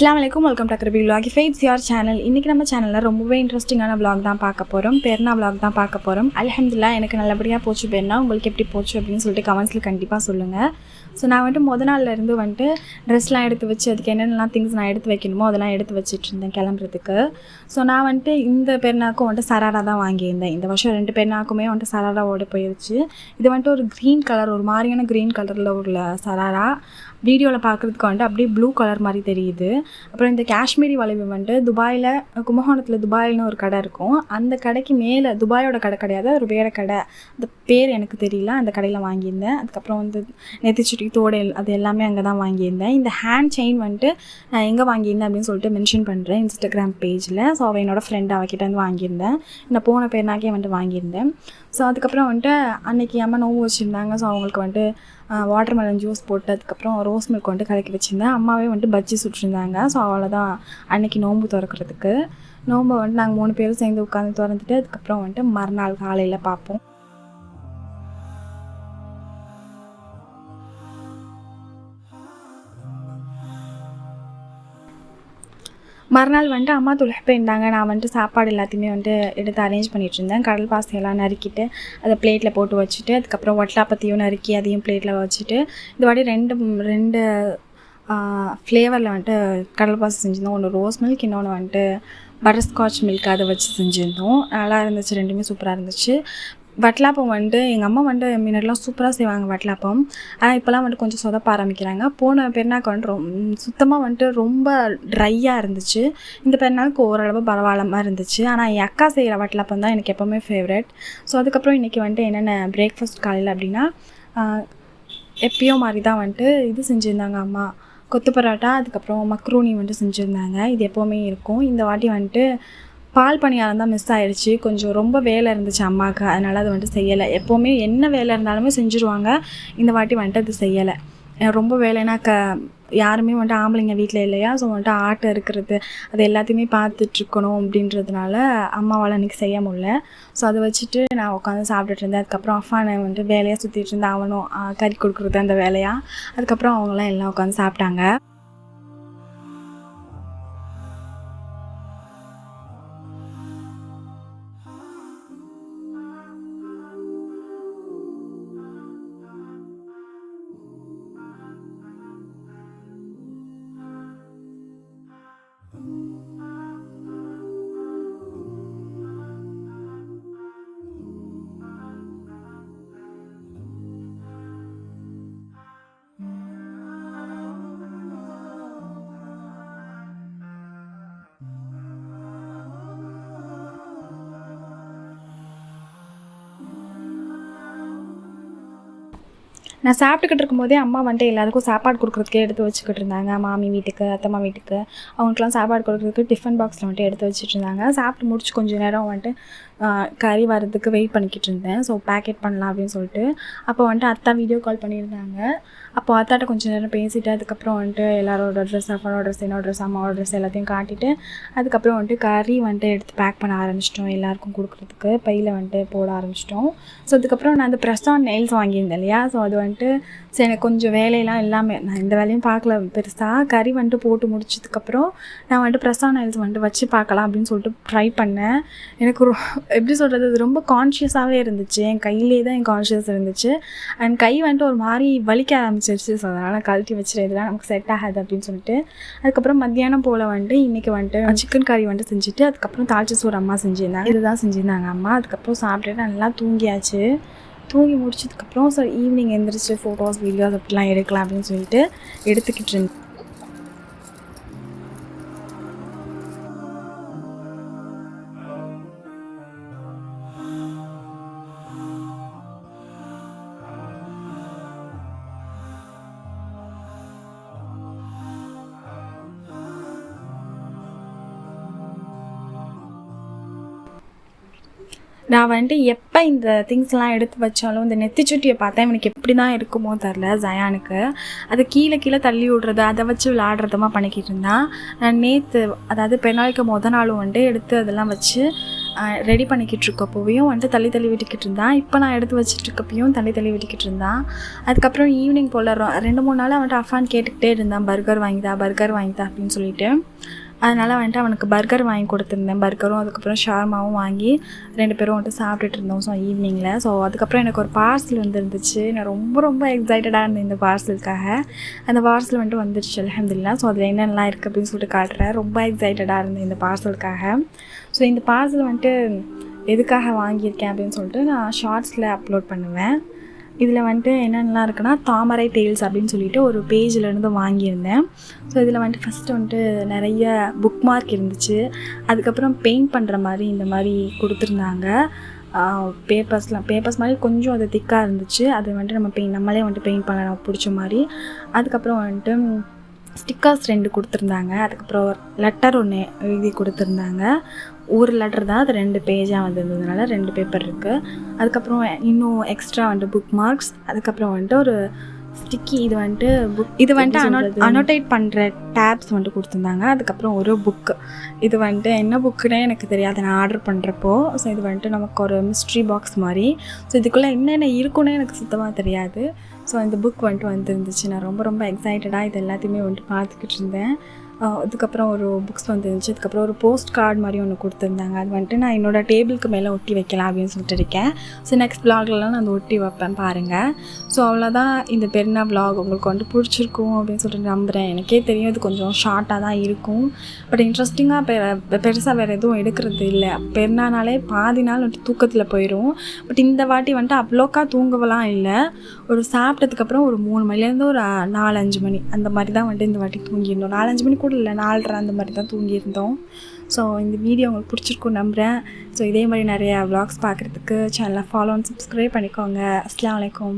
Assalamualaikum, welcome to Akrabi Vlog. If it's your channel, இன்னைக்கு நம்ம சேனல்ல ரொம்பவே இன்ட்ரெஸ்டிங்கான vlog தான் பார்க்க போறோம். பெர்னா vlog தான் பார்க்க போறோம். அல்ஹம்துலில்லாஹ் எனக்கு நல்லபடியா போச்சு பெர்னா. உங்களுக்கு எப்படி போச்சு அப்படினு சொல்லிட்டு கமெண்ட்ஸ்ல கண்டிப்பா சொல்லுங்க. ஸோ நான் முத நாள்ல இருந்து ட்ரெஸ்லாம் எடுத்து வச்சு அதுக்கு என்னென்னலாம் திங்ஸ் நான் எடுத்து வைக்கணுமோ அதெல்லாம் எடுத்து வச்சிட்டு இருந்தேன் கிளம்புறதுக்கு. ஸோ நான் இந்த பெர்னாக்கும் சராரா தான் வாங்கியிருந்தேன். இந்த வருஷம் 2 பெர்னாக்குமே சராராவோட போயிருச்சு. இது ஒரு க்ரீன் கலர், ஒரு மாதிரியான க்ரீன் கலரில் உள்ள சராரா. வீடியோவில் பார்க்குறதுக்கு அப்படியே ப்ளூ கலர் மாதிரி தெரியுது. அப்புறம் இந்த காஷ்மீரி வளைவு துபாயில், கும்பகோணத்தில் துபாயில்னு ஒரு கடை இருக்கும். அந்த கடைக்கு மேலே, துபாயோட கடை கிடையாது, ஒரு வேறு கடை, அந்த பேர் எனக்கு தெரியல, அந்த கடையில் வாங்கியிருந்தேன். அதுக்கப்புறம் நெத்திச்சுட்டி, தோடல், அது எல்லாமே அங்கே தான் வாங்கியிருந்தேன். இந்த ஹேண்ட் செயின் நான் எங்கே வாங்கியிருந்தேன் அப்படின்னு சொல்லிட்டு மென்ஷன் பண்ணுறேன் இன்ஸ்டாகிராம் பேஜில். ஸோ அவள் என்னோடய ஃப்ரெண்ட், அவகிட்ட வாங்கியிருந்தேன். நான் போன பெர்னாக்கே வாங்கியிருந்தேன். ஸோ அதுக்கப்புறம் அன்றைக்கி அம்மா நோவு வச்சுருந்தாங்க. ஸோ அவங்களுக்கு வாட்டர்மெலன் ஜூஸ் போட்டு அதுக்கப்புறம் ரோஸ் மில்க் கலக்கி வச்சுருந்தேன். அம்மாவே பஜ்ஜி சுட்டுருந்தாங்க. ஸோ அவ்வளோதான் அன்றைக்கி நோம்பு திறக்கிறதுக்கு. நோம்பை நாங்கள் 3 பேரும் சேர்ந்து உட்காந்து திறந்துட்டு அதுக்கப்புறம் மறுநாள் காலையில் பார்ப்போம். மறுநாள் அம்மா துளைப்பு இருந்தாங்க. நான் சாப்பாடு எல்லாத்தையுமே எடுத்து அரேஞ்ச் பண்ணிகிட்டு இருந்தேன். கடல் பாசையெல்லாம் நறுக்கிட்டு அதை பிளேட்டில் போட்டு வச்சுட்டு அதுக்கப்புறம் ஒட்டலாப்பத்தையும் நறுக்கி அதையும் பிளேட்டில் வச்சுட்டு இந்த வாட்டி ரெண்டு ஃப்ளேவரில் கடல் பாசி செஞ்சுருந்தோம். ஒன்று ரோஸ் மில்க், இன்னொன்று பட்டர்ஸ்காட்ச் மில்க், அதை வச்சு செஞ்சுருந்தோம். நல்லா இருந்துச்சு, ரெண்டுமே சூப்பராக இருந்துச்சு. வட்டலாப்பம் எங்கள் அம்மா முன்னாடிலாம் சூப்பராக செய்வாங்க வட்டலாப்பம். ஆனால் இப்போலாம் கொஞ்சம் சொதப்ப ஆரம்பிக்கிறாங்க. போன பெருநாக்கு சுத்தமாக ரொம்ப ட்ரையாக இருந்துச்சு. இந்த பெருநாளுக்கு ஓரளவு பரவாயில்லாமல் இருந்துச்சு. ஆனால் என் அக்கா செய்கிற வட்டலாப்பம் தான் எனக்கு எப்போவுமே ஃபேவரட். ஸோ அதுக்கப்புறம் இன்றைக்கி என்னென்ன பிரேக்ஃபாஸ்ட் காலையில் அப்படின்னா, எப்பயோ மாதிரி தான் இது செஞ்சுருந்தாங்க அம்மா, கொத்து பரோட்டா, அதுக்கப்புறம் மக்ரூனி செஞ்சுருந்தாங்க. இது எப்போவுமே இருக்கும். இந்த வாட்டி பால் பணியாரம் தான் மிஸ் ஆகிடுச்சு. கொஞ்சம் ரொம்ப வேலை இருந்துச்சு அம்மாவுக்கு, அதனால் அது செய்யலை. எப்போவுமே என்ன வேலை இருந்தாலுமே செஞ்சுருவாங்க. இந்த வாட்டி அது செய்யலை. ரொம்ப வேலைனா யாருமே ஆம்பளைங்க வீட்டில் இல்லையா. ஸோ ஆட்டை இருக்கிறது அது எல்லாத்தையுமே பார்த்துட்ருக்கணும் அப்படின்றதுனால அம்மாவால் அன்றைக்கி செய்ய முடியல. ஸோ அதை வச்சுட்டு நான் உட்காந்து சாப்பிட்டுட்டு இருந்தேன். அதுக்கப்புறம் அஃபானை வேலையாக சுற்றிட்டு இருந்தேன். அவனும் கறி கொடுக்குறது அந்த வேலையாக. அதுக்கப்புறம் அவங்களாம் எல்லாம் உட்காந்து சாப்பிட்டாங்க. நான் சாப்பிட்டுக்கிட்டு இருக்கும்போதே அம்மா எல்லாருக்கும் சாப்பாடு கொடுக்குறதுக்கே எடுத்து வச்சுக்கிட்டு இருந்தாங்க. மாமி வீட்டுக்கு, அத்தம்மா வீட்டுக்கு, அவங்களுக்குலாம் சாப்பாடு கொடுக்குறதுக்கு டிஃபன் பாக்ஸில் எடுத்து வச்சுட்டு இருந்தாங்க. சாப்பிட்டு முடிச்சு கொஞ்சம் நேரம் கறி வரதுக்கு வெயிட் பண்ணிக்கிட்டு இருந்தேன். ஸோ பேக்கெட் பண்ணலாம் அப்படின்னு சொல்லிட்டு. அப்போ அத்தா வீடியோ கால் பண்ணியிருந்தாங்க. அப்போ அத்தாட்ட கொஞ்சம் நேரம் பேசிவிட்டு அதுக்கப்புறம் எல்லாரோட ட்ரெஸ், அப்பாவோட ட்ரெஸ், என்னோட ட்ரெஸ், அம்மாவோட ட்ரெஸ் எல்லாத்தையும் காட்டிட்டு அதுக்கப்புறம் கறி எடுத்து பேக் பண்ண ஆரம்பிச்சிட்டோம். எல்லாேருக்கும் கொடுக்குறதுக்கு பையில் போட ஆரம்பிச்சிட்டோம். ஸோ அதுக்கப்புறம் நான் அந்த ப்ரெஸ் ஆன் நெயில்ஸ் வாங்கியிருந்தேன் இல்லையா. ஸோ அது சரி எனக்கு கொஞ்சம் வேலையெல்லாம் எல்லாமே நான் இந்த வேலையும் பார்க்கல பெருசாக. கறி போட்டு முடிச்சதுக்கப்புறம் நான் ப்ரெஸ் ஆன் நெயில்ஸ் வச்சு பார்க்கலாம் அப்படின்னு சொல்லிட்டு ட்ரை பண்ணேன். எனக்கு எப்படி சொல்கிறது, அது ரொம்ப கான்ஷியஸாகவே இருந்துச்சு. என் கையிலே தான் என் கான்ஷியஸ் இருந்துச்சு. அண்ட் கை ஒரு மாதிரி வலிக்க ஆரம்பிச்சிருச்சு. ஸோ அதனால் கழட்டி வச்சுட்டு இதெல்லாம் நமக்கு செட் ஆகாது அப்படின்னு சொல்லிட்டு அதுக்கப்புறம் மத்தியானம் போல் இன்றைக்கி சிக்கன் கறி செஞ்சுட்டு அதுக்கப்புறம் தாளிச்ச சோறு அம்மா செஞ்சுருந்தாங்க. இதுதான் செஞ்சுருந்தாங்க அம்மா. அதுக்கப்புறம் சாப்பிட்டுட்டு நல்லா தூங்கியாச்சு. தூங்கி முடிச்சதுக்கப்புறம் ஸோ ஈவினிங் எழுந்திரிச்சு ஃபோட்டோஸ், வீடியோஸ் அப்படிலாம் எடுக்கலாம் அப்படின்னு சொல்லிட்டு எடுத்துக்கிட்டு இருந்தேன். நான் வந்துட்டு எப்போ இந்த திங்ஸ்லாம் எடுத்து வச்சாலும் இந்த நெத்திச்சுட்டியை பார்த்தா இவனுக்கு எப்படி தான் இருக்குமோ தெரில ஜயானுக்கு. அதை கீழே கீழே தள்ளி விட்றது, அதை வச்சு விளையாடுறதுமா பண்ணிக்கிட்டு இருந்தான். நான் நேற்று அதாவது பெருநாளைக்கு நாளும் வந்துட்டு எடுத்து அதெல்லாம் வச்சு ரெடி பண்ணிக்கிட்டு இருக்கப்போவையும் வந்துட்டு தள்ளி தள்ளி விட்டுக்கிட்டு இருந்தான். இப்போ நான் எடுத்து வச்சுட்டு இருக்கப்பையும் தள்ளி தள்ளி விட்டுக்கிட்டு இருந்தான். அதுக்கப்புறம் ஈவினிங் போல் 2-3 நாளாக வந்துட்டு அஃபான் கேட்டுக்கிட்டே இருந்தான், பர்கர் வாங்கிதா அப்படின்னு சொல்லிட்டு. அதனால் வந்துட்டு அவனுக்கு பர்கர் வாங்கி கொடுத்துருந்தேன். பர்கரும் அதுக்கப்புறம் ஷார்மாவும் வாங்கி 2 பேரும் வந்துட்டு சாப்பிட்டுட்டு இருந்தோம் ஈவினிங்கில். ஸோ அதுக்கப்புறம் எனக்கு ஒரு பார்சல் வந்துருந்துச்சு. நான் ரொம்ப ரொம்ப எக்ஸைட்டடாக இருந்தேன் இந்த பார்சலுக்காக. அந்த பார்சல் வந்துட்டு வந்துருச்சு அல்ஹம்துலில்லாஹ். ஸோ அதில் என்னென்னலாம் இருக்குது அப்படின்னு சொல்லிட்டு காட்டுறேன். ரொம்ப எக்ஸைட்டடாக இருந்தேன் இந்த பார்சலுக்காக. ஸோ இந்த பார்சல் வந்துட்டு எதுக்காக வாங்கியிருக்கேன் அப்படின்னு சொல்லிட்டு நான் ஷார்ட்ஸில் அப்லோட் பண்ணுவேன். இதில் வந்துட்டு என்னென்னலாம் இருக்குன்னா, தாமரை டெய்ல்ஸ் அப்படின்னு சொல்லிட்டு ஒரு பேஜிலேருந்து வாங்கியிருந்தேன். ஸோ இதில் வந்துட்டு ஃபஸ்ட்டு வந்துட்டு நிறைய புக் மார்க் இருந்துச்சு. அதுக்கப்புறம் பெயிண்ட் பண்ணுற மாதிரி இந்த மாதிரி கொடுத்துருந்தாங்க. பேப்பர்ஸ் மாதிரி கொஞ்சம் அது திக்காக இருந்துச்சு. அது வந்துட்டு நம்மளே வந்துட்டு பெயிண்ட் பண்ண நமக்கு பிடிச்ச மாதிரி. அதுக்கப்புறம் வந்துட்டு ஸ்டிக்கர்ஸ் 2 கொடுத்துருந்தாங்க. அதுக்கப்புறம் லெட்டர் ஒன்று எழுதி கொடுத்துருந்தாங்க. ஒரு லெட்டர் தான், அது 2 பேஜாக வந்திருந்ததுனால 2 பேப்பர் இருக்குது. அதுக்கப்புறம் இன்னும் எக்ஸ்ட்ரா வந்துட்டு புக் மார்க்ஸ், அதுக்கப்புறம் வந்துட்டு ஒரு ஸ்டிக்கி இது வந்துட்டு அனோட்டேட் பண்ணுற டேப்ஸ் வந்துட்டு கொடுத்துருந்தாங்க. அதுக்கப்புறம் ஒரு புக்கு, இது வந்துட்டு என்ன புக்குன்னே எனக்கு தெரியாது நான் ஆர்டர் பண்ணுறப்போ. ஸோ இது வந்துட்டு நமக்கு ஒரு மிஸ்ட்ரி பாக்ஸ் மாதிரி. ஸோ இதுக்குள்ளே என்னென்ன இருக்குன்னே எனக்கு சுத்தமாக தெரியாது. ஸோ இந்த புக் வந்துட்டு வந்துருந்துச்சு. நான் ரொம்ப ரொம்ப எக்ஸைட்டடாக இது எல்லாத்தையுமே வந்துட்டு பார்த்துக்கிட்டு இருந்தேன். அதுக்கப்புறம் ஒரு புக்ஸ் வந்துருந்துச்சு. அதுக்கப்புறம் ஒரு போஸ்ட் கார்டு மாதிரி ஒன்று கொடுத்துருந்தாங்க. அது வந்துட்டு நான் என்னோடய டேபிளுக்கு மேலே ஒட்டி வைக்கலாம் அப்படின்னு சொல்லிட்டு இருக்கேன். ஸோ நெக்ஸ்ட் வ்ளாக்லலாம் நான் அதை ஒட்டி வைப்பேன் பாருங்கள். ஸோ அவ்வளோதான் இந்த பெருநாள் வ்ளாக். உங்களுக்கு வந்துட்டு பிடிச்சிருக்கும் அப்படின்னு சொல்லிட்டு நம்புகிறேன். எனக்கே தெரியும் இது கொஞ்சம் ஷார்ட்டாக தான் இருக்கும். பட் இன்ட்ரெஸ்டிங்காக பெருசாக வேறு எதுவும் எடுக்கிறது இல்லை. பெருநாள்னாலே பாதி நாள் வந்துட்டு தூக்கத்தில் போயிடும். பட் இந்த வாட்டி வந்துட்டு அவ்வளோக்கா தூங்கவெல்லாம் இல்லை. ஒரு சாப்பிட்டதுக்கப்புறம் ஒரு 3 மணிலேருந்து ஒரு 4-5 மணி அந்த மாதிரி தான் வந்துட்டு இந்த வாட்டி தூங்கியிருந்தோம். 4-5 மணி கூட இல்லை, 4:30 அந்த மாதிரி தான் தூங்கியிருந்தோம். ஸோ இந்த வீடியோ உங்களுக்கு பிடிச்சிருக்குன்னு நம்புகிறேன். ஸோ இதே மாதிரி நிறைய வ்ளாக்ஸ் பார்க்குறதுக்கு சேனலை ஃபாலோ அண்ட் சப்ஸ்கிரைப் பண்ணிக்கோங்க. அஸ்ஸலாமு அலைக்கும்.